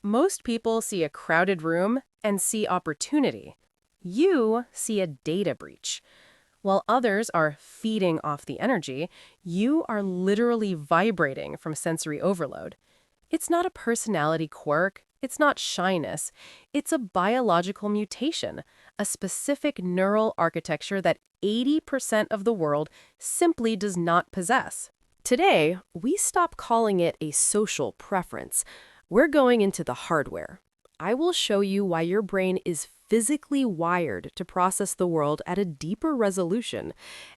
Most people see a crowded room and see opportunity. You see a data breach. While others are feeding off the energy, you are literally vibrating from sensory overload. It's not a personality quirk. It's not shyness. It's a biological mutation, a specific neural architecture that 80% of the world simply does not possess. Today, we stop calling it a social preference. We're going into the hardware. I will show you why your brain is physically wired to process the world at a deeper resolution,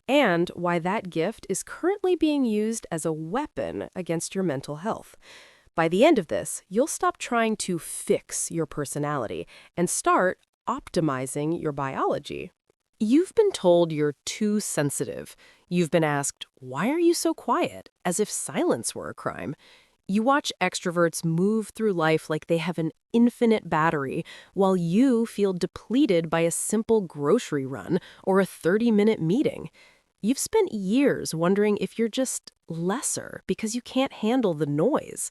and why that gift is currently being used as a weapon against your mental health. By the end of this, you'll stop trying to fix your personality and start optimizing your biology. You've been told you're too sensitive. You've been asked, why are you so quiet? As if silence were a crime. You watch extroverts move through life like they have an infinite battery, while you feel depleted by a simple grocery run or a 30-minute meeting. You've spent years wondering if you're just lesser because you can't handle the noise.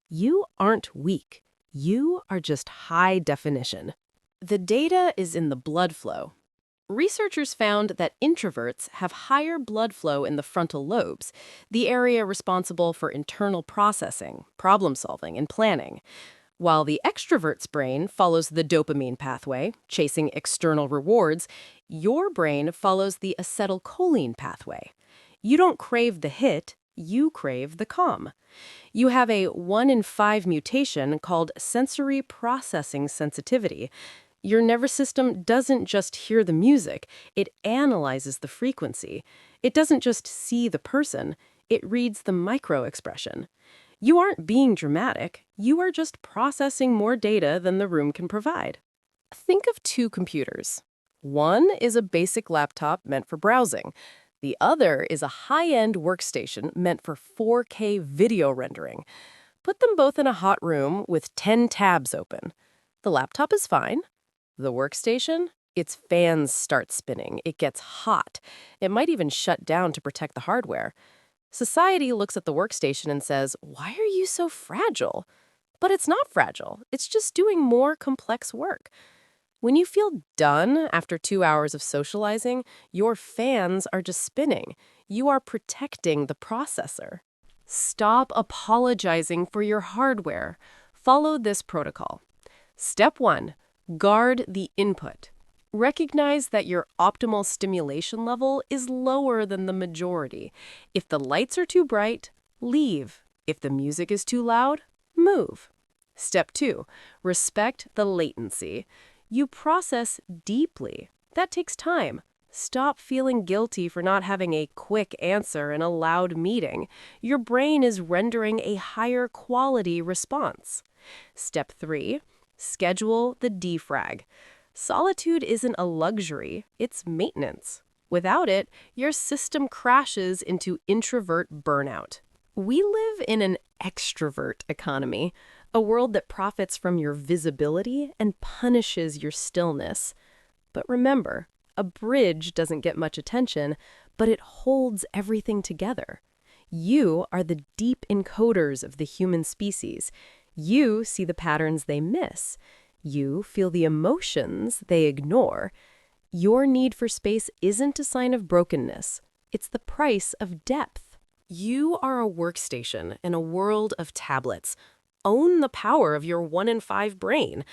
You aren't weak. You are just high definition. The data is in the blood flow. Researchers found that introverts have higher blood flow in the frontal lobes, the area responsible for internal processing, problem solving, and planning, while the extrovert's brain follows the dopamine pathway, chasing external rewards. Your brain follows the acetylcholine pathway. You don't crave the hit, you crave the calm. You have a 1 in 5 mutation called sensory processing sensitivity. Your nervous system doesn't just hear the music, it analyzes the frequency. It doesn't just see the person, it reads the micro-expression. You aren't being dramatic, you are just processing more data than the room can provide. Think of two computers. One is a basic laptop meant for browsing. The other is a high-end workstation meant for 4K video rendering. Put them both in a hot room with 10 tabs open. The laptop is fine. The workstation? Its fans start spinning. It gets hot. It might even shut down to protect the hardware. Society looks at the workstation and says, "Why are you so fragile?" But it's not fragile. It's just doing more complex work. When you feel done after 2 hours of socializing, your fans are just spinning. You are protecting the processor. Stop apologizing for your hardware. Follow this protocol. Step 1. Guard the input. Recognize that your optimal stimulation level is lower than the majority. If the lights are too bright, leave. If the music is too loud, move. Step 2. Respect the latency. You process deeply. That takes time. Stop feeling guilty for not having a quick answer in a loud meeting. Your brain is rendering a higher quality response. Step 3. Schedule the defrag. Solitude isn't a luxury, it's maintenance. Without it, your system crashes into introvert burnout. We live in an extrovert economy, a world that profits from your visibility and punishes your stillness. But remember, a bridge doesn't get much attention, but it holds everything together. You are the deep encoders of the human species. You see the patterns they miss. You feel the emotions they ignore. Your need for space isn't a sign of brokenness. It's the price of depth. You are a workstation in a world of tablets. Own the power of your 1 in 5 brain.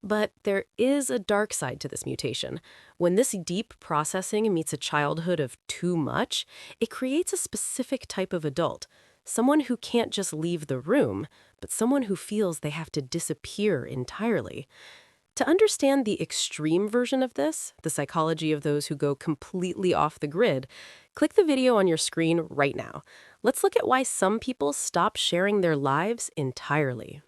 But there is a dark side to this mutation. When this deep processing meets a childhood of too much, it creates a specific type of adult. Someone who can't just leave the room, but someone who feels they have to disappear entirely. To understand the extreme version of this, the psychology of those who go completely off the grid, click the video on your screen right now. Let's look at why some people stop sharing their lives entirely.